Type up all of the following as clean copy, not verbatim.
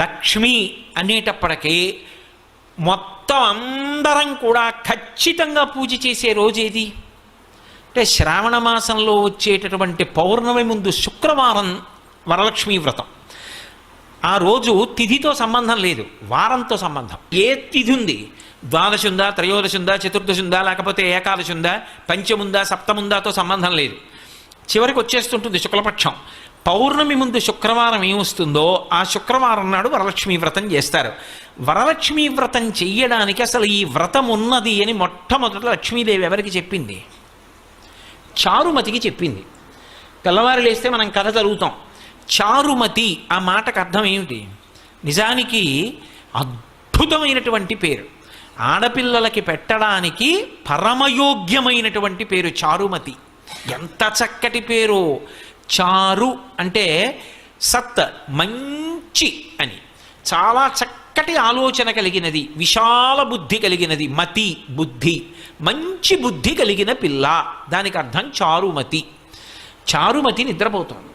లక్ష్మి అనేటప్పటికీ మొత్తం అందరం కూడా ఖచ్చితంగా పూజ చేసే రోజేది అంటే శ్రావణ మాసంలో వచ్చేటటువంటి పౌర్ణమి ముందు శుక్రవారం వరలక్ష్మీ వ్రతం. ఆ రోజు తిథితో సంబంధం లేదు, వారంతో సంబంధం. ఏ తిథి ఉంది, ద్వాదశి ఉందా, త్రయోదశి ఉందా, చతుర్దశి ఉందా, లేకపోతే ఏకాదశి ఉందా, పంచముందా, సప్తముందాతో సంబంధం లేదు. చివరికి వచ్చేస్తుంటుంది శుక్లపక్షం. పౌర్ణమి ముందు శుక్రవారం ఏమొస్తుందో ఆ శుక్రవారం నాడు వరలక్ష్మీ వ్రతం చేస్తారు. వరలక్ష్మీ వ్రతం చెయ్యడానికి అసలు ఈ వ్రతం ఉన్నది అని మొట్టమొదట లక్ష్మీదేవి ఎవరికి చెప్పింది? చారుమతికి చెప్పింది. తెల్లవారు లేస్తే మనం కథ చదువుతాం. చారుమతి ఆ మాటకు అర్థం ఏమిటి? నిజానికి అద్భుతమైనటువంటి పేరు, ఆడపిల్లలకి పెట్టడానికి పరమయోగ్యమైనటువంటి పేరు చారుమతి. ఎంత చక్కటి పేరు! చారు అంటే సత్, మంచి అని, చాలా చక్కటి ఆలోచన కలిగినది, విశాల బుద్ధి కలిగినది. మతి బుద్ధి, మంచి బుద్ధి కలిగిన పిల్ల, దానికి అర్థం చారుమతి. చారుమతి నిద్రపోతుంది.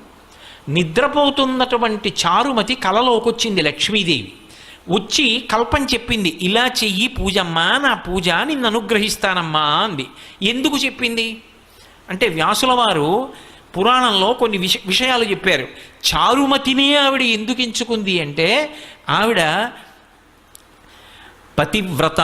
నిద్రపోతున్నటువంటి చారుమతి కలలోకి వచ్చింది లక్ష్మీదేవి. వచ్చి కల్పం చెప్పింది, ఇలా చెయ్యి పూజమ్మా, నా పూజ నిన్ను అనుగ్రహిస్తానమ్మా అంది. ఎందుకు చెప్పింది అంటే వ్యాసుల వారు పురాణంలో కొన్ని విషయాలు చెప్పారు. చారుమతినే ఆవిడ ఎందుకు ఎంచుకుంది అంటే ఆవిడ పతివ్రత,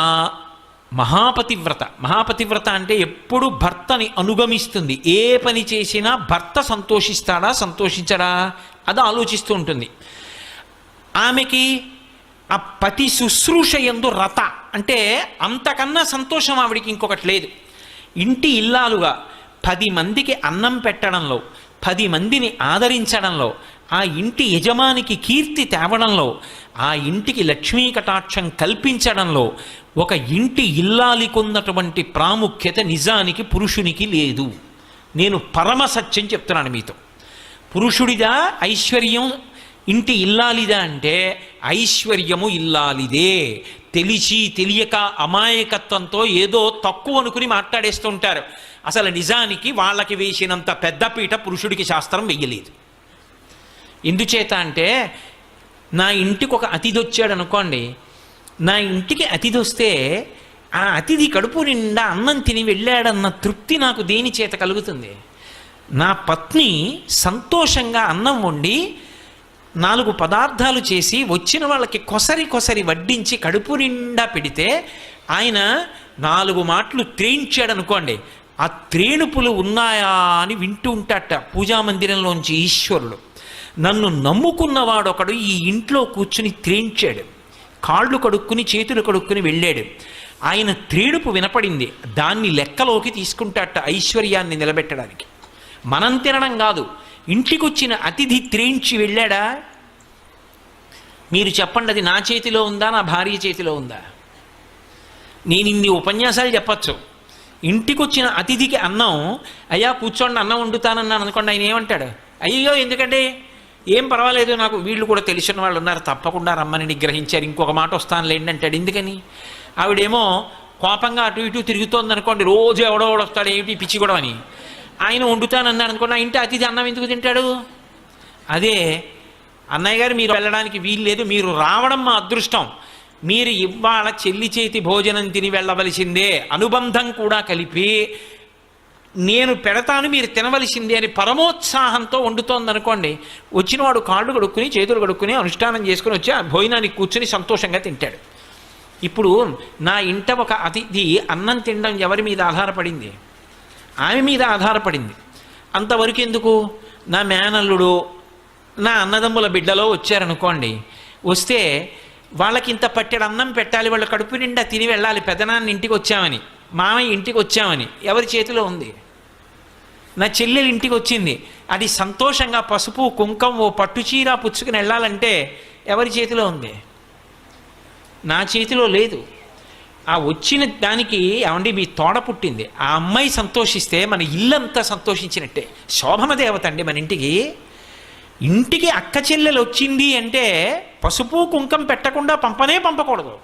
మహాపతివ్రత. మహాపతివ్రత అంటే ఎప్పుడు భర్తని అనుగమిస్తుంది. ఏ పని చేసినా భర్త సంతోషిస్తాడా సంతోషించడా అది ఆలోచిస్తూ ఉంటుంది. ఆమెకి ఆ పతి శుశ్రూష యందు రత అంటే అంతకన్నా సంతోషం ఆవిడికి ఇంకొకటి లేదు. ఇంటి ఇల్లాలుగా 10 మందికి అన్నం పెట్టడంలో, 10 మందిని ఆదరించడంలో, ఆ ఇంటి యజమానికి కీర్తి తేవడంలో, ఆ ఇంటికి లక్ష్మీ కటాక్షం కల్పించడంలో ఒక ఇంటి ఇల్లాలికున్నటువంటి ప్రాముఖ్యత నిజానికి పురుషునికి లేదు. నేను పరమ సత్యం చెప్తున్నాను మీతో. పురుషుడిదా ఐశ్వర్యం, ఇంటి ఇల్లాలిదా అంటే ఐశ్వర్యము ఇల్లాలిదే. తెలిసి తెలియక అమాయకత్వంతో ఏదో తక్కువ అనుకుని మాట్లాడేస్తూ ఉంటారు. అసలు నిజానికి వాళ్ళకి వేసినంత పెద్దపీట పురుషుడికి శాస్త్రం వెయ్యలేదు. ఎందుచేత అంటే నా ఇంటికి ఒక అతిథి వచ్చాడు అనుకోండి, నా ఇంటికి అతిథి వస్తే ఆ అతిథి కడుపు నిండా అన్నం తిని వెళ్ళాడన్న తృప్తి నాకు దేని చేత కలుగుతుంది? నా పత్ని సంతోషంగా అన్నం వండి 4 పదార్థాలు చేసి వచ్చిన వాళ్ళకి కొసరి వడ్డించి కడుపు నిండా పెడితే ఆయన 4 మాటలు త్రేయించాడు అనుకోండి, ఆ త్రేణుపులు ఉన్నాయా అని వింటూ ఉంటాట పూజామందిరంలోంచి ఈశ్వరుడు. నన్ను నమ్ముకున్నవాడొకడు ఈ ఇంట్లో కూర్చుని త్రేయించాడు, కాళ్ళు కడుక్కుని చేతులు కడుక్కుని వెళ్ళాడు. ఆయన త్రేణుపు వినపడింది, దాన్ని లెక్కలోకి తీసుకుంటాట ఐశ్వర్యాన్ని నిలబెట్టడానికి. మనం తినడం కాదు, ఇంటికొచ్చిన అతిథి త్రేయించి వెళ్ళాడా? మీరు చెప్పండి, అది నా చేతిలో ఉందా, నా భార్య చేతిలో ఉందా? నేను ఇన్ని ఉపన్యాసాలు చెప్పచ్చు. ఇంటికొచ్చిన అతిథికి అన్నం, అయ్యా కూర్చోండి అన్నం వండుతానన్నాను అనుకోండి, ఆయన ఏమంటాడు? అయ్యో ఎందుకంటే ఏం పర్వాలేదు, నాకు వీళ్ళు కూడా తెలిసిన వాళ్ళు ఉన్నారు, తప్పకుండా రమ్మని నిగ్రహించారు, ఇంకొక మాట వస్తానులేండి అంటాడు. ఎందుకని? ఆవిడేమో కోపంగా అటు ఇటు తిరుగుతోంది అనుకోండి, రోజు ఎవడో వస్తాడు, ఏమిటి పిచ్చి కూడా అని. ఆయన వండుతానన్నాడు అనుకోండి, ఆ ఇంటి అతిథి అన్నం ఎందుకు తింటాడు? అదే అన్నయ్య గారు మీరు వెళ్ళడానికి వీలు లేదు, మీరు రావడం మా అదృష్టం, మీరు ఇవాళ చెల్లి చేతి భోజనం తిని వెళ్ళవలసిందే, అనుబంధం కూడా కలిపి నేను పెడతాను మీరు తినవలసిందే అని పరమోత్సాహంతో వండుతోందనుకోండి, వచ్చినవాడు కాళ్ళు కడుక్కుని చేతులు కడుక్కుని అనుష్ఠానం చేసుకుని వచ్చి ఆ భోజనానికి కూర్చుని సంతోషంగా తింటాడు. ఇప్పుడు నా ఇంట ఒక అతిథి అన్నం తినడం ఎవరి మీద ఆధారపడింది? ఆమె మీద ఆధారపడింది. అంతవరకు ఎందుకు? నా మేనల్లుడు, నా అన్నదమ్ముల బిడ్డలో వచ్చారనుకోండి, వస్తే వాళ్ళకి ఇంత పట్టెడు అన్నం పెట్టాలి, వాళ్ళ కడుపు నిండా తిని వెళ్ళాలి, పెదనాన్న ఇంటికి వచ్చామని, మామయ్య ఇంటికి వచ్చామని. ఎవరి చేతిలో ఉంది? నా చెల్లెలు ఇంటికి వచ్చింది, అది సంతోషంగా పసుపు కుంకం ఓ పట్టుచీర పుచ్చుకుని వెళ్ళాలంటే ఎవరి చేతిలో ఉంది? నా చేతిలో లేదు. ఆ వచ్చిన దానికి ఏమండి మీ తోడ పుట్టింది, ఆ అమ్మాయి సంతోషిస్తే మన ఇల్లంతా సంతోషించినట్టే. శోభన దేవత అండి మన ఇంటికి. ఇంటికి అక్క చెల్లెలు వచ్చింది అంటే పసుపు కుంకం పెట్టకుండా పంపకూడదు.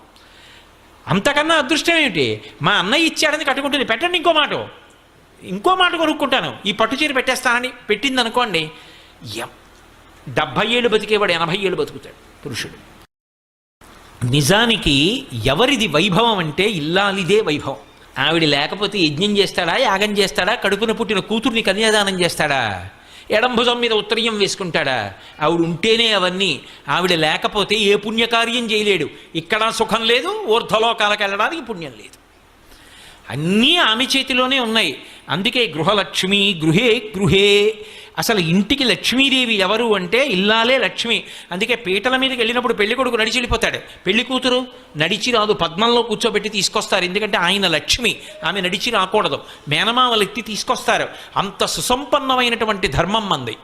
అంతకన్నా అదృష్టం ఏమిటి? మా అన్నయ్య ఇచ్చాడని కట్టుకుంటుంది, పెట్టండి ఇంకో మాట కొనుక్కుంటాను, ఈ పట్టు చీర పెట్టేస్తానని పెట్టింది అనుకోండి, 70 ఏళ్ళు బతికేవాడు 80 ఏళ్ళు బతుకుతాడు పురుషుడు. నిజానికి ఎవరిది వైభవం అంటే ఇల్లాలిదే వైభవం. ఆవిడ లేకపోతే యజ్ఞం చేస్తాడా, యాగం చేస్తాడా, కడుపున పుట్టిన కూతుర్ని కన్యాదానం చేస్తాడా, ఎడంభుజం మీద ఉత్తరీయం వేసుకుంటాడా? ఆవిడ ఉంటేనే అవన్నీ. ఆవిడ లేకపోతే ఏ పుణ్యకార్యం చేయలేడు. ఇక్కడ సుఖం లేదు, ఊర్ధ్వలోకాలకు వెళ్ళడానికి పుణ్యం లేదు. అన్నీ ఆమె చేతిలోనే ఉన్నాయి. అందుకే గృహలక్ష్మి గృహే గృహే. అసలు ఇంటికి లక్ష్మీదేవి ఎవరు అంటే ఇల్లాలే లక్ష్మి. అందుకే పీటల మీదకి వెళ్ళినప్పుడు పెళ్లి కొడుకు నడిచి వెళ్ళిపోతాడు, పెళ్లి కూతురు నడిచి రాదు, పద్మంలో కూర్చోబెట్టి తీసుకొస్తారు. ఎందుకంటే ఆయన లక్ష్మి, ఆమె నడిచి రాకూడదు. మేనమామలు ఎత్తి తీసుకొస్తారు. అంత సుసంపన్నమైనటువంటి ధర్మం మంది.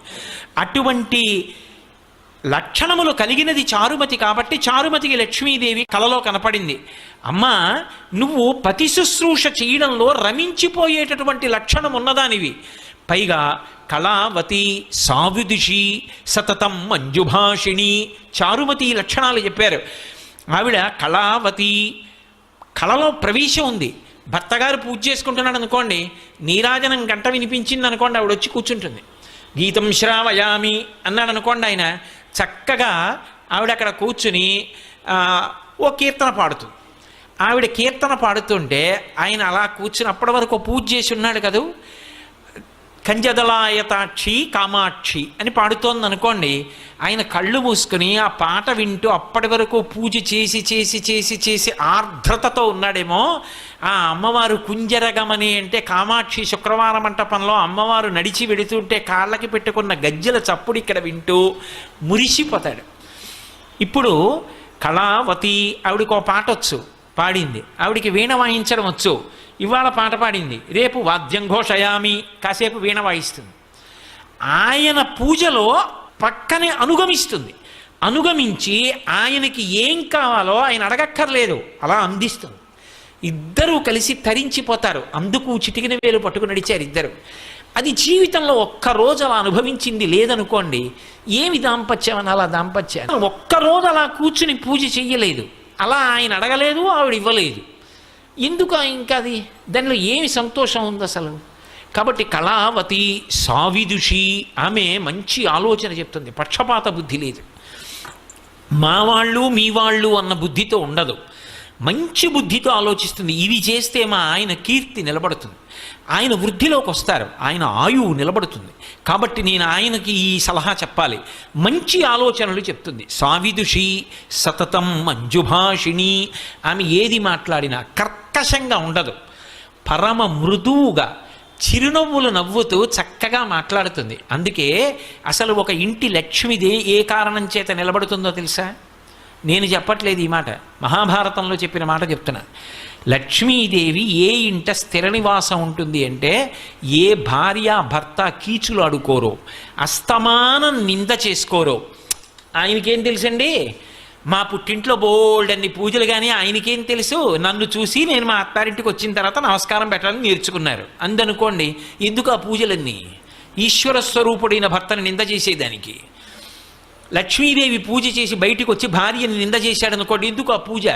అటువంటి లక్షణములు కలిగినది చారుమతి కాబట్టి చారుమతికి లక్ష్మీదేవి కలలో కనపడింది. అమ్మా, నువ్వు పతి శుశ్రూష చేయడంలో రమించిపోయేటటువంటి లక్షణం ఉన్నదానివి. పైగా కళావతి సావిదుషి సతతం మంజుభాషిణి చారుమతి లక్షణాలు చెప్పారు. ఆవిడ కళావతి, కళలో ప్రవేశం ఉంది. భర్తగారు పూజ చేసుకుంటున్నాడు అనుకోండి, నీరాజనం గంట వినిపించింది అనుకోండి, ఆవిడ వచ్చి కూర్చుంటుంది. గీతం శ్రావయామి అన్నాడు అనుకోండి, ఆయన చక్కగా ఆవిడ అక్కడ కూర్చుని ఓ కీర్తన పాడుతుంది. ఆవిడ కీర్తన పాడుతుంటే ఆయన అలా కూర్చుని అప్పటి వరకు పూజ చేసి ఉన్నాడు కదూ, కంజదలాయతాక్షి కామాక్షి అని పాడుతోంది అనుకోండి, ఆయన కళ్ళు మూసుకుని ఆ పాట వింటూ అప్పటి వరకు పూజ చేసి చేసి చేసి చేసి ఆర్ద్రతతో ఉన్నాడేమో. ఆ అమ్మవారు కుంజరగమని అంటే కామాక్షి శుక్రవార మంటపంలో అమ్మవారు నడిచి వెడుతుంటే కాళ్ళకి పెట్టుకున్న గజ్జెల చప్పుడు ఇక్కడ వింటూ మురిసిపోతాడు. ఇప్పుడు కళావతి ఆవిడకి ఒక పాట వచ్చు, పాడింది. ఆవిడికి వీణ వాయించడం వచ్చు, ఇవాళ పాట పాడింది. రేపు వాద్యం ఘోషయామి, కాసేపు వీణ వాయిస్తుంది. ఆయన పూజలో పక్కనే అనుగమిస్తుంది. అనుగమించి ఆయనకి ఏం కావాలో ఆయన అడగక్కర్లేదు, అలా అందిస్తుంది. ఇద్దరూ కలిసి తరించిపోతారు. అందుకు చిటికిన వేలు పట్టుకుని నడిచారు ఇద్దరు. అది జీవితంలో ఒక్కరోజు అలా అనుభవించింది లేదనుకోండి, ఏమి దాంపత్యం అని అలా దాంపత్యం. ఒక్కరోజు అలా కూర్చుని పూజ చెయ్యలేదు, అలా ఆయన అడగలేదు, ఆవిడ ఇవ్వలేదు. ఎందుకు ఇంకా అది, దానిలో ఏమి సంతోషం ఉంది అసలు? కాబట్టి కళావతి సావిదుషి, ఆమె మంచి ఆలోచన చెప్తుంది. పక్షపాత బుద్ధి లేదు, మా వాళ్ళు మీ వాళ్ళు అన్న బుద్ధితో ఉండదు. మంచి బుద్ధితో ఆలోచిస్తుంది. ఇవి చేస్తే మా ఆయన కీర్తి నిలబడుతుంది, ఆయన వృద్ధిలోకి వస్తారు, ఆయన ఆయువు నిలబడుతుంది. కాబట్టి నేను ఆయనకి ఈ సలహా చెప్పాలి. మంచి ఆలోచనలు చెప్తుంది. సావిదుషి సతతం మంజుభాషిణి. ఆమె ఏది మాట్లాడినా కర్కశంగా ఉండదు, పరమ మృదువుగా చిరునవ్వులు నవ్వుతూ చక్కగా మాట్లాడుతుంది. అందుకే అసలు ఒక ఇంటి లక్ష్మిదే ఏ కారణం చేత నిలబడుతుందో తెలుసా? నేను చెప్పట్లేదు ఈ మాట, మహాభారతంలో చెప్పిన మాట చెప్తున్నా. లక్ష్మీదేవి ఏ ఇంట స్థిర నివాసం ఉంటుంది అంటే, ఏ భార్య భర్త కీచులు అడుకోరో, అస్తమానం నింద చేసుకోరో. ఆయనకేం తెలుసండి, మా పుట్టింట్లో బోల్డన్ని పూజలు, కానీ ఆయనకేం తెలుసు, నన్ను చూసి నేను మా అత్తారింటికి వచ్చిన తర్వాత నమస్కారం పెట్టాలని నేర్చుకున్నారు అందనుకోండి. ఎందుకు ఆ పూజలన్నీ? ఈశ్వర స్వరూపుడైన భర్తను నింద చేసేదానికి. లక్ష్మీదేవి పూజ చేసి బయటికి వచ్చి భార్యని నింద చేశాడనుకోండి, ఎందుకు ఆ పూజ?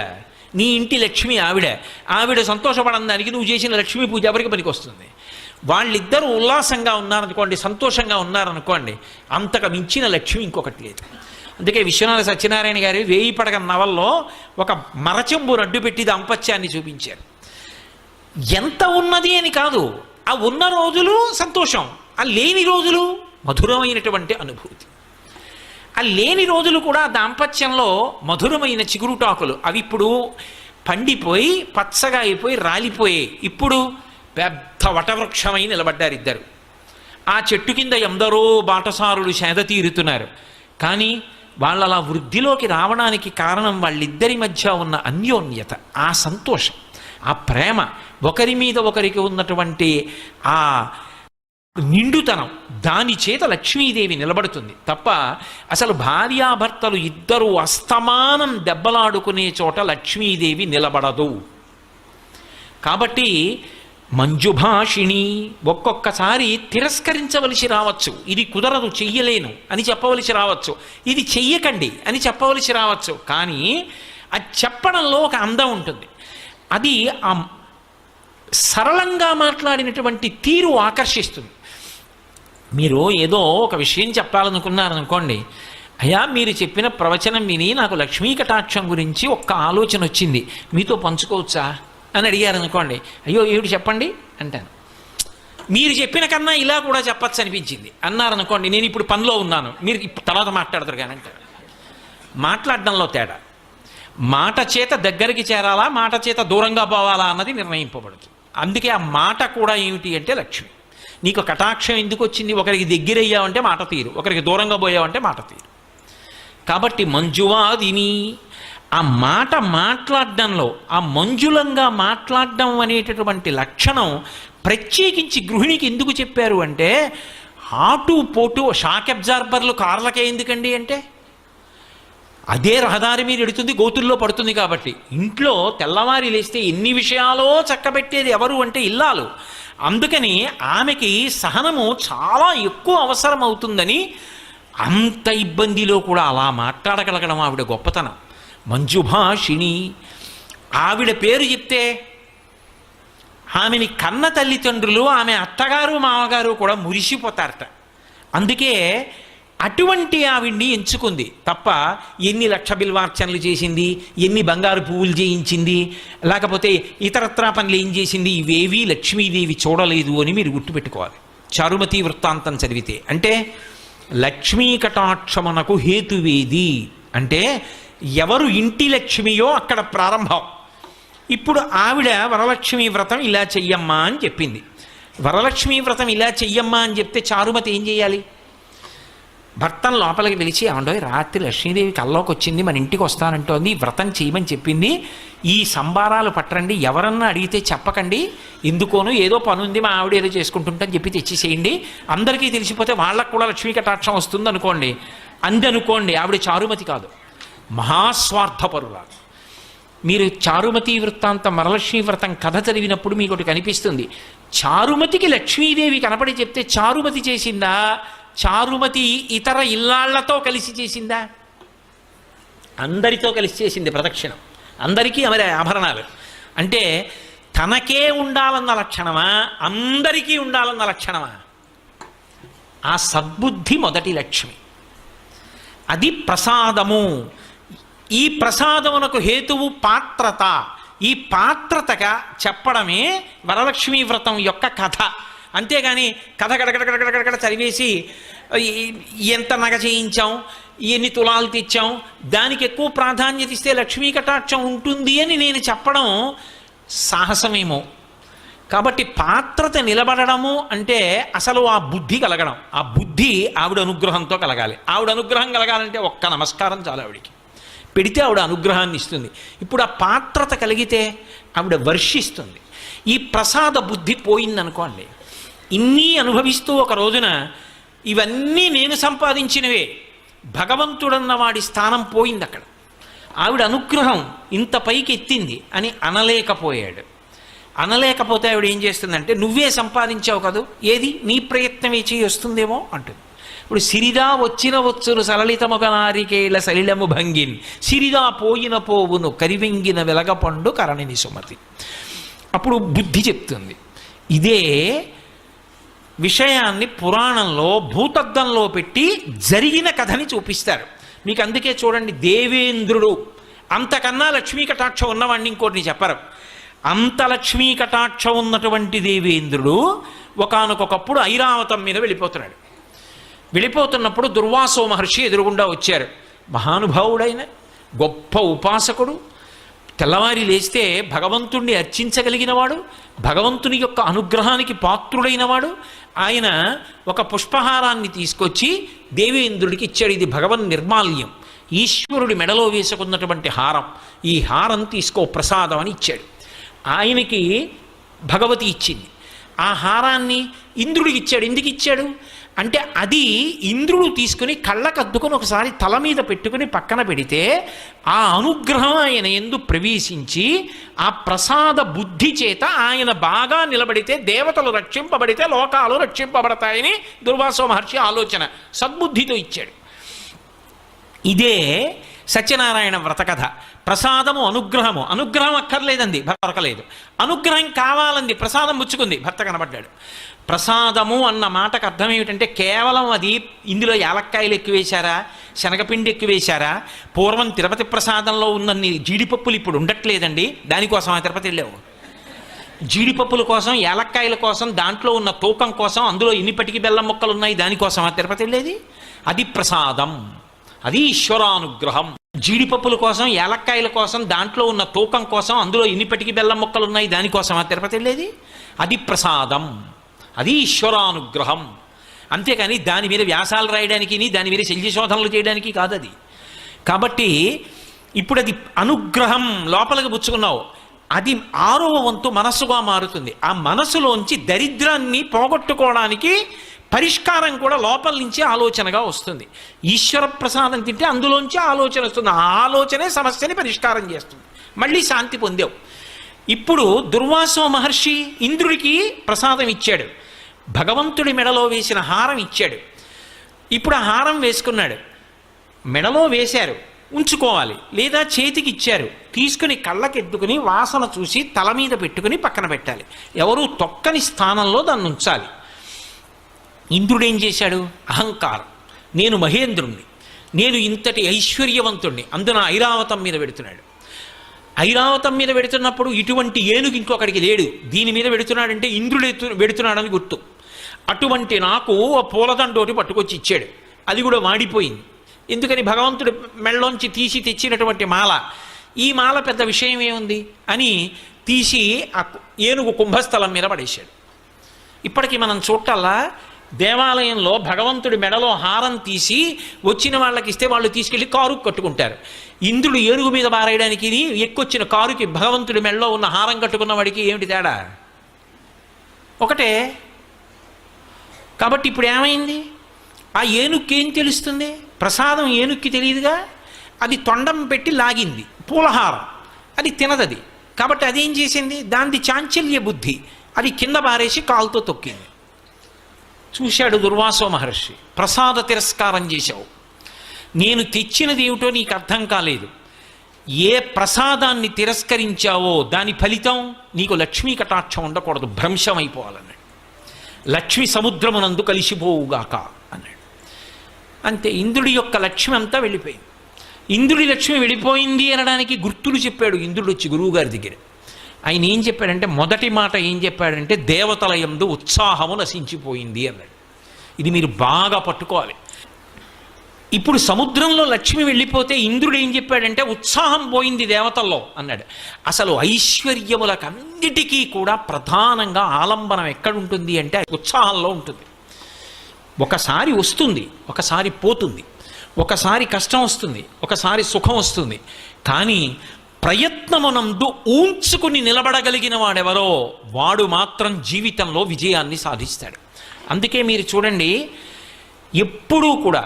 నీ ఇంటి లక్ష్మి ఆవిడ సంతోషపడడానికి నువ్వు చేసిన లక్ష్మీ పూజ ఎవరికి పనికి వస్తుంది? వాళ్ళిద్దరూ ఉల్లాసంగా ఉన్నారనుకోండి, సంతోషంగా ఉన్నారనుకోండి, అంతకు మించిన లక్ష్మి ఇంకొకటి లేదు. అందుకే విశ్వనాథ సత్యనారాయణ గారి 1000 పడగ నవల్లో ఒక మరచెంబు అడ్డు పెట్టి దాంపత్యాన్ని చూపించారు. ఎంత ఉన్నది అని కాదు, ఆ ఉన్న రోజులు సంతోషం, ఆ లేని రోజులు మధురమైనటువంటి అనుభూతి. ఆ లేని రోజులు కూడా దాంపత్యంలో మధురమైన చిగురుటాకులు, అవి ఇప్పుడు పండిపోయి పచ్చగా అయిపోయి రాలిపోయి ఇప్పుడు పెద్ద వటవృక్షమై నిలబడ్డారు ఇద్దరు. ఆ చెట్టు కింద ఎందరో బాటసారులు సేద తీరుతున్నారు. కానీ వాళ్ళు అలా వృద్ధిలోకి రావడానికి కారణం వాళ్ళిద్దరి మధ్య ఉన్న అన్యోన్యత, ఆ సంతోషం, ఆ ప్రేమ, ఒకరి మీద ఒకరికి ఉన్నటువంటి ఆ నిండుతనం, దాని చేత లక్ష్మీదేవి నిలబడుతుంది తప్ప అసలు భార్యాభర్తలు ఇద్దరూ అస్తమానం దెబ్బలాడుకునే చోట లక్ష్మీదేవి నిలబడదు. కాబట్టి మంజుభాషిణి, ఒక్కొక్కసారి తిరస్కరించవలసి రావచ్చు, ఇది కుదరదు చెయ్యలేను అని చెప్పవలసి రావచ్చు, ఇది చెయ్యకండి అని చెప్పవలసి రావచ్చు. కానీ అది చెప్పడంలో ఒక అందం ఉంటుంది. అది ఆ సరళంగా మాట్లాడినటువంటి తీరు ఆకర్షిస్తుంది. మీరు ఏదో ఒక విషయం చెప్పాలనుకున్నారనుకోండి, అయ్యా మీరు చెప్పిన ప్రవచనం విని నాకు లక్ష్మీ కటాక్షం గురించి ఒక్క ఆలోచన వచ్చింది, మీతో పంచుకోవచ్చా అని అడిగారు అనుకోండి. అయ్యో ఏమిటి చెప్పండి అంటాను. మీరు చెప్పిన కన్నా ఇలా కూడా చెప్పచ్చు అనిపించింది అన్నారనుకోండి, నేను ఇప్పుడు పనిలో ఉన్నాను, మీరు తర్వాత మాట్లాడతారు కానీ అంటారు. మాట్లాడడంలో తేడా. మాట చేత దగ్గరికి చేరాలా, మాట చేత దూరంగా పోవాలా అన్నది నిర్ణయింపబడుతుంది. అందుకే ఆ మాట కూడా ఏమిటి అంటే లక్ష్మి. నీకు కటాక్షం ఎందుకు వచ్చింది? ఒకరికి దగ్గరయ్యావంటే మాట తీరు, ఒకరికి దూరంగా పోయావంటే మాట తీరు. కాబట్టి మంజువాదిని, ఆ మాట మాట్లాడడంలో ఆ మంజులంగా మాట్లాడడం అనేటటువంటి లక్షణం ప్రత్యేకించి గృహిణికి ఎందుకు చెప్పారు అంటే, ఆటు పోటు షాక్ అబ్జార్బర్లు కార్లకే ఎందుకండి అంటే, అదే రహదారి మీద ఎడుతుంది, గోతుల్లో పడుతుంది కాబట్టి. ఇంట్లో తెల్లవారి లేస్తే ఎన్ని విషయాలో చక్కబెట్టేది ఎవరు అంటే ఇల్లాలు. అందుకని ఆమెకి సహనము చాలా ఎక్కువ అవసరం అవుతుందని అంత ఇబ్బందిలో కూడా అలా మాట్లాడగలగడం ఆవిడ గొప్పతనం. మంజుభాషిణి, ఆవిడ పేరు చెప్తే ఆమెని కన్న తల్లిదండ్రులు, ఆమె అత్తగారు మామగారు కూడా మురిసిపోతారట. అందుకే అటువంటి ఆవిడ్ని ఎంచుకుంది తప్ప ఎన్ని లక్ష బిల్వార్చనలు చేసింది, ఎన్ని బంగారు పువ్వులు చేయించింది, లేకపోతే ఇతరత్రా పనులు ఏం చేసింది, ఇవేవీ లక్ష్మీదేవి చూడలేదు అని మీరు గుర్తుపెట్టుకోవాలి. చారుమతి వృత్తాంతం చదివితే. అంటే లక్ష్మీ కటాక్షమునకు హేతువేది అంటే ఎవరు ఇంటి లక్ష్మియో అక్కడ ప్రారంభం. ఇప్పుడు ఆవిడ వరలక్ష్మీ వ్రతం ఇలా చెయ్యమ్మా అని చెప్పింది. వరలక్ష్మీ వ్రతం ఇలా చెయ్యమ్మా అని చెప్తే చారుమతి ఏం చేయాలి? భర్తను లోపలికి పిలిచి, ఏమండో రాత్రి లక్ష్మీదేవి కల్లోకి వచ్చింది, మన ఇంటికి వస్తానంటోంది, వ్రతం చేయమని చెప్పింది, ఈ సంబారాలు పట్టరండి, ఎవరన్నా అడిగితే చెప్పకండి, ఎందుకోను ఏదో పని ఉంది, మా ఆవిడ ఏదో చేసుకుంటుంటని చెప్పి తెచ్చేసేయండి, అందరికీ తెలిసిపోతే వాళ్ళకు కూడా లక్ష్మీ కటాక్షం వస్తుంది అనుకోండి. అందనుకోండి, ఆవిడ చారుమతి కాదు, మహాస్వార్థపరురాలు. మీరు చారుమతి వృత్తాంతం వరలక్ష్మీ వ్రతం కథ చదివినప్పుడు మీకు ఒకటి కనిపిస్తుంది. చారుమతికి లక్ష్మీదేవి కనపడి చెప్తే చారుమతి చేసిందా, చారుమతి ఇతర ఇల్లాళ్లతో కలిసి చేసిందా? అందరితో కలిసి చేసింది ప్రదక్షిణం. అందరికీ ఆమె ఆభరణాలు. అంటే తనకే ఉండాలన్న లక్షణమా, అందరికీ ఉండాలన్న లక్షణమా? ఆ సద్బుద్ధి మొదటి లక్ష్మి. అది ప్రసాదము. ఈ ప్రసాదమునకు హేతువు పాత్రత. ఈ పాత్రతగా చెప్పడమే వరలక్ష్మీ వ్రతం యొక్క కథ. అంతేగాని కథ గడగడగడగడగడ చదివేసి ఎంత నగ చేయించాం, ఎన్ని తులాలు తెచ్చాం, దానికి ఎక్కువ ప్రాధాన్యత ఇస్తే లక్ష్మీ కటాక్షం ఉంటుంది అని నేను చెప్పడం సాహసమేమో. కాబట్టి పాత్రత నిలబడము అంటే అసలు ఆ బుద్ధి కలగడం. ఆ బుద్ధి ఆవిడ అనుగ్రహంతో కలగాలి. ఆవిడ అనుగ్రహం కలగాలంటే ఒక్క నమస్కారం చాలు ఆవిడికి. పెడితే ఆవిడ అనుగ్రహాన్ని ఇస్తుంది. ఇప్పుడు ఆ పాత్రత కలిగితే ఆవిడ వర్షిస్తుంది. ఈ ప్రసాద బుద్ధి పోయిందనుకోండి, ఇన్ని అనుభవిస్తూ ఒక రోజున ఇవన్నీ నేను సంపాదించినవే, భగవంతుడన్న వాడి స్థానం పోయింది అక్కడ. ఆవిడ అనుగ్రహం ఇంత పైకి ఎత్తింది అని అనలేకపోయాడు. అనలేకపోతే ఆవిడ ఏం చేస్తుందంటే, నువ్వే సంపాదించావు కదూ, ఏది నీ ప్రయత్నమే చేయి వస్తుందేమో అంటుంది. ఇప్పుడు సిరిదా వచ్చిన వచ్చును సలలితముగ నారికేళ సలిలము భంగిన్, సిరిదా పోయిన పోవును కరివెంగిన వెలగపండు కరణిని సుమతి. అప్పుడు బుద్ధి చెప్తుంది. ఇదే విషయాన్ని పురాణంలో భూతద్దంలో పెట్టి జరిగిన కథని చూపిస్తారు మీకు. అందుకే చూడండి, దేవేంద్రుడు, అంతకన్నా లక్ష్మీ కటాక్షం ఉన్నవాడిని ఇంకోటిని చెప్పరు. అంత లక్ష్మీ కటాక్షం ఉన్నటువంటి దేవేంద్రుడు ఒకానొకప్పుడు ఐరావతం మీద వెళ్ళిపోతున్నాడు. వెళ్ళిపోతున్నప్పుడు దుర్వాసో మహర్షి ఎదురుగుండా వచ్చారు. మహానుభావుడైన గొప్ప ఉపాసకుడు, తెల్లవారి లేస్తే భగవంతుణ్ణి అర్చించగలిగినవాడు, భగవంతుని యొక్క అనుగ్రహానికి పాత్రుడైనవాడు. ఆయన ఒక పుష్పహారాన్ని తీసుకొచ్చి దేవేంద్రుడికి ఇచ్చాడు. ఇది భగవన్ నిర్మాల్యం, ఈశ్వరుడి మెడలో వేసుకున్నటువంటి హారం. ఈ హారం తీసుకో ప్రసాదం అని ఇచ్చాడు. ఆయనకి భగవతి ఇచ్చింది. ఆ హారాన్ని ఇంద్రుడికి ఇచ్చాడు. ఎందుకు ఇచ్చాడు అంటే, అది ఇంద్రుడు తీసుకుని కళ్ళకద్దుకొని ఒకసారి తల మీద పెట్టుకుని పక్కన పెడితే ఆ అనుగ్రహం ఆయన యందు ప్రవేశించి ఆ ప్రసాద బుద్ధి చేత ఆయన బాగా నిలబడితే దేవతలు రక్షింపబడితే లోకాలు రక్షింపబడతాయని దుర్వాసో మహర్షి ఆలోచన. సద్బుద్ధితో ఇచ్చాడు. ఇదే సత్యనారాయణ వ్రతకథ. ప్రసాదము అనుగ్రహము. అనుగ్రహం అక్కర్లేదండి, భర్త దొరకలేదు. అనుగ్రహం కావాలంది, ప్రసాదం పుచ్చుకుంది, భర్త కనబడ్డాడు. ప్రసాదము అన్న మాటకు అర్థం ఏమిటంటే కేవలం అది ఇందులో యాలక్కాయలు ఎక్కువేశారా, శనగపిండి ఎక్కువేశారా, పూర్వం తిరుపతి ప్రసాదంలో ఉన్నన్ని జీడిపప్పులు ఇప్పుడు ఉండట్లేదండి, దానికోసం ఆ తిరుపతి వెళ్ళావు. జీడిపప్పుల కోసం, యాలక్కాయల కోసం, దాంట్లో ఉన్న తూకం కోసం, అందులో ఇన్నిపటికి బెల్లం ముక్కలు ఉన్నాయి, దానికోసం ఆ తిరుపతి వెళ్ళేది. అది ప్రసాదం, అది ఈశ్వరానుగ్రహం. జీడిపప్పుల కోసం, యాలక్కాయల కోసం, దాంట్లో ఉన్న తూకం కోసం, అందులో ఇన్నిపటికి బెల్లం ముక్కలు ఉన్నాయి, దానికోసం ఆ తిరుపతి వెళ్ళేది. అది ప్రసాదం, అది ఈశ్వరానుగ్రహం. అంతేకాని దాని మీద వ్యాసాలు రాయడానికి, దాని మీద శల్యశోధనలు చేయడానికి కాదు అది. కాబట్టి ఇప్పుడు అది అనుగ్రహం లోపలికి పుచ్చుకున్నావు, అది 6వ వంతు మనస్సుగా మారుతుంది. ఆ మనసులోంచి దరిద్రాన్ని పోగొట్టుకోవడానికి పరిష్కారం కూడా లోపల నుంచి ఆలోచనగా వస్తుంది. ఈశ్వర ప్రసాదం తింటే అందులోంచి ఆలోచన వస్తుంది, ఆ ఆలోచనే సమస్యని పరిష్కారం చేస్తుంది. మళ్ళీ శాంతి పొందావు. ఇప్పుడు దుర్వాసో మహర్షి ఇంద్రుడికి ప్రసాదం ఇచ్చాడు, భగవంతుడి మెడలో వేసిన హారం ఇచ్చాడు. ఇప్పుడు ఆ హారం వేసుకున్నాడు, మెడలో వేశారు, ఉంచుకోవాలి, లేదా చేతికి ఇచ్చారు, తీసుకుని కళ్ళకెద్దుకుని వాసన చూసి తల మీద పెట్టుకుని పక్కన పెట్టాలి, ఎవరు తొక్కని స్థానంలో దాన్ని ఉంచాలి. ఇంద్రుడు ఏం చేశాడు? అహంకారం, నేను మహేంద్రుణ్ణి, నేను ఇంతటి ఐశ్వర్యవంతుణ్ణి, అందున ఐరావతం మీద పెడుతున్నాడు. ఐరావతం మీద పెడుతున్నప్పుడు ఇటువంటి ఏనుగు ఇంకొకడికి లేడు, దీని మీద పెడుతున్నాడంటే ఇంద్రుడు పెడుతున్నాడని గుర్తు. అటువంటి నాకు పూలదండోటి పట్టుకొచ్చి ఇచ్చాడు, అది కూడా వాడిపోయింది. ఎందుకని? భగవంతుడు మెళ్ళలోంచి తీసి తెచ్చినటువంటి మాల, ఈ మాల పెద్ద విషయం ఏముంది అని తీసి ఆ ఏనుగు కుంభస్థలం మీద పడేశాడు. ఇప్పటికీ మనం చూడాలా, దేవాలయంలో భగవంతుడి మెడలో హారం తీసి వచ్చిన వాళ్ళకి ఇస్తే వాళ్ళు తీసుకెళ్ళి కారుకు కట్టుకుంటారు. ఇంద్రుడు ఏనుగు మీద పారేయడానికి ఎక్కొచ్చిన కారుకి భగవంతుడి మెడలో ఉన్న హారం కట్టుకున్న వాడికి ఏమిటి తేడా? ఒకటే. కాబట్టి ఇప్పుడు ఏమైంది? ఆ ఏనుక్కి ఏం తెలుస్తుంది? ప్రసాదం ఏనుక్కి తెలియదుగా, అది తొండం పెట్టి లాగింది పూలహారం, అది తినదది. కాబట్టి అదేం చేసింది? దానిది చాంచల్య బుద్ధి, అది కింద పారేసి కాలుతో తొక్కింది. చూశాడు దుర్వాసో మహర్షి, ప్రసాద తిరస్కారం చేశావు, నేను తెచ్చినది ఏమిటో నీకు అర్థం కాలేదు. ఏ ప్రసాదాన్ని తిరస్కరించావో దాని ఫలితం నీకు లక్ష్మీ కటాక్షం ఉండకూడదు, భ్రంశం అయిపోవాలన్నాడు. లక్ష్మి సముద్రమునందు కలిసిపోవుగాక అన్నాడు. అంతే, ఇంద్రుడి యొక్క లక్ష్మి అంతా వెళ్ళిపోయింది. ఇంద్రుడి లక్ష్మి వెళ్ళిపోయింది అనడానికి గుర్తులు చెప్పాడు ఇంద్రుడు వచ్చి గురువుగారి దగ్గర. ఆయన ఏం చెప్పాడంటే, మొదటి మాట ఏం చెప్పాడంటే, దేవతల యందు ఉత్సాహము నశించిపోయింది అన్నాడు. ఇది మీరు బాగా పట్టుకోవాలి. ఇప్పుడు సముద్రంలో లక్ష్మి వెళ్ళిపోతే ఇంద్రుడు ఏం చెప్పాడంటే, ఉత్సాహం పోయింది దేవతల్లో అన్నాడు. అసలు ఐశ్వర్యములకన్నిటికీ కూడా ప్రధానంగా ఆలంబనం ఎక్కడుంటుంది అంటే ఉత్సాహంలో ఉంటుంది. ఒకసారి వస్తుంది, ఒకసారి పోతుంది, ఒకసారి కష్టం వస్తుంది, ఒకసారి సుఖం వస్తుంది. కానీ ప్రయత్నమునందు ఊంచుకుని నిలబడగలిగిన వాడెవరో వాడు మాత్రం జీవితంలో విజయాన్ని సాధిస్తాడు. అందుకే మీరు చూడండి, ఎప్పుడూ కూడా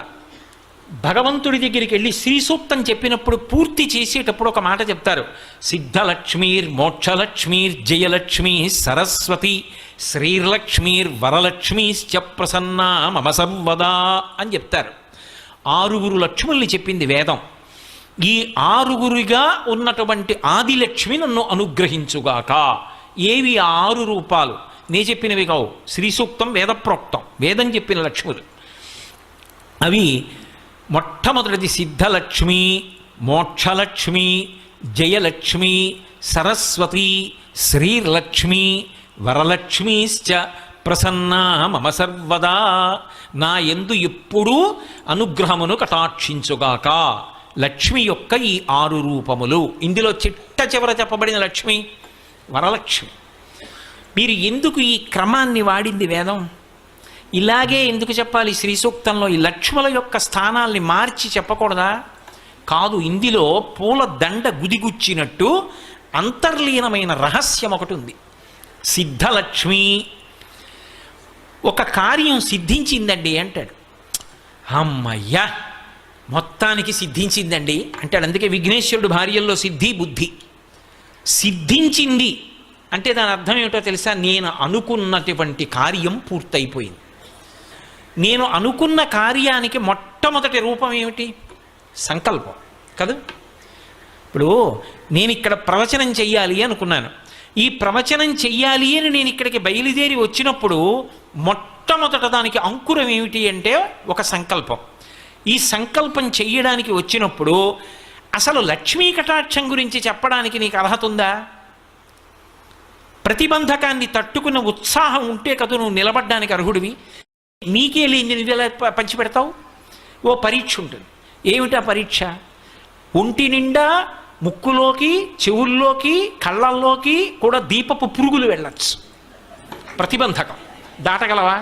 భగవంతుడి దగ్గరికి వెళ్ళి శ్రీ సూక్తం చెప్పినప్పుడు పూర్తి చేసేటప్పుడు ఒక మాట చెప్తారు, సిద్ధలక్ష్మీర్ మోక్షలక్ష్మీర్ జయలక్ష్మీ సరస్వతి శ్రీర్లక్ష్మీర్ వరలక్ష్మీశ్చ ప్రసన్నా మమ సర్వదా అని చెప్తారు. 6 లక్ష్ముల్ని చెప్పింది వేదం. ఈ 6 ఉన్నటువంటి ఆదిలక్ష్మి నన్ను అనుగ్రహించుగాక. ఏవి ఆ 6 రూపాలు? నే చెప్పినవి కావు, శ్రీ సూక్తం వేదప్రోక్తం, వేదం చెప్పిన లక్ష్ములు. అవి మొట్టమొదటిది సిద్ధలక్ష్మి, మోక్షలక్ష్మి, జయలక్ష్మి, సరస్వతి, శ్రీర్లక్ష్మి, వరలక్ష్మీశ్చ ప్రసన్నా మమ సర్వదా. నా యందు ఎప్పుడూ అనుగ్రహమును కటాక్షించుగాక. లక్ష్మి యొక్క ఈ 6 రూపములు. ఇందులో చిట్ట చివర చెప్పబడిన లక్ష్మి వరలక్ష్మి. మీరు ఎందుకు ఈ క్రమాన్ని వాడింది వేదం? ఇలాగే ఎందుకు చెప్పాలి? శ్రీ సూక్తంలో ఈ లక్ష్ముల యొక్క స్థానాల్ని మార్చి చెప్పకూడదా? కాదు, ఇందులో పూల దండ గుదిగుచ్చినట్టు అంతర్లీనమైన రహస్యం ఒకటి ఉంది. సిద్ధలక్ష్మి, ఒక కార్యం సిద్ధించిందండి అంటాడు. అమ్మయ్యా, మొత్తానికి సిద్ధించిందండి అంటాడు. అందుకే విఘ్నేశ్వరుడు భార్యల్లో సిద్ధి బుద్ధి. సిద్ధించింది అంటే దాని అర్థం ఏమిటో తెలుసా? నేను అనుకున్నటువంటి కార్యం పూర్తయిపోయింది. నేను అనుకున్న కార్యానికి మొట్టమొదటి రూపం ఏమిటి? సంకల్పం కదా. ఇప్పుడు నేను ఇక్కడ ప్రవచనం చెయ్యాలి అనుకున్నాను, ఈ ప్రవచనం చెయ్యాలి అని నేను ఇక్కడికి బయలుదేరి వచ్చినప్పుడు మొట్టమొదట దానికి అంకురం ఏమిటి అంటే ఒక సంకల్పం. ఈ సంకల్పం చెయ్యడానికి వచ్చినప్పుడు అసలు లక్ష్మీ కటాక్షం గురించి చెప్పడానికి నీకు అర్హత ఉందా? ప్రతిబంధకాన్ని తట్టుకున్న ఉత్సాహం ఉంటే కదా నువ్వు నిలబడ్డానికి అర్హుడివి. నీకే లేని నువ్వు ఎలా పంచిపెడతావు? ఓ పరీక్ష ఉంటుంది. ఏమిటా పరీక్ష? ఒంటి నిండా ముక్కులోకి, చెవుల్లోకి, కళ్ళల్లోకి కూడా దీపపు పురుగులు వెళ్ళచ్చు. ప్రతిబంధకం దాటగలవా?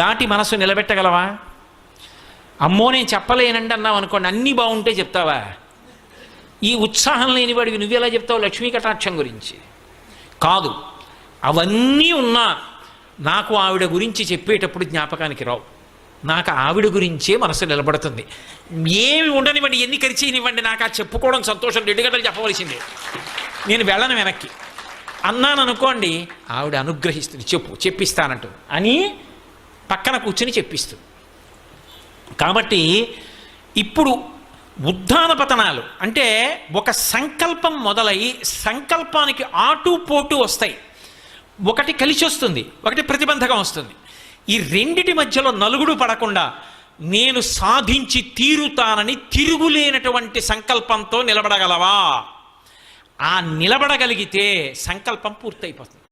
దాటి మనసు నిలబెట్టగలవా? అమ్మో నేను చెప్పలేనండి అన్నావు అనుకోండి, అన్నీ బాగుంటే చెప్తావా? ఈ ఉత్సాహం లేని వాడికి నువ్వెలా చెప్తావు లక్ష్మీ కటాక్షం గురించి? కాదు, అవన్నీ ఉన్నా నాకు ఆవిడ గురించి చెప్పేటప్పుడు జ్ఞాపకానికి రావు. నాకు ఆవిడ గురించే మనసు నిలబడుతుంది. ఏమి ఉండనివ్వండి, ఎన్ని ఖర్చీనివ్వండి, నాకు ఆ చెప్పుకోవడం సంతోషం, 2 గంటలు చెప్పవలసిందే, నేను వెళ్ళను వెనక్కి అన్నాను అనుకోండి, ఆవిడ అనుగ్రహిస్తుంది, చెప్పిస్తానంటూ అని పక్కన కూర్చుని చెప్పిస్తుంది. కాబట్టి ఇప్పుడు ఉద్ధాన పతనాలు అంటే ఒక సంకల్పం మొదలై సంకల్పానికి ఆటుపోటు వస్తాయి. ఒకటి కలిసి వస్తుంది, ఒకటి ప్రతిబంధకం వస్తుంది. ఈ రెండిటి మధ్యలో నలుగుడు పడకుండా నేను సాధించి తీరుతానని తిరుగులేనటువంటి సంకల్పంతో నిలబడగలవా? ఆ నిలబడగలిగితే సంకల్పం పూర్తయిపోతుంది.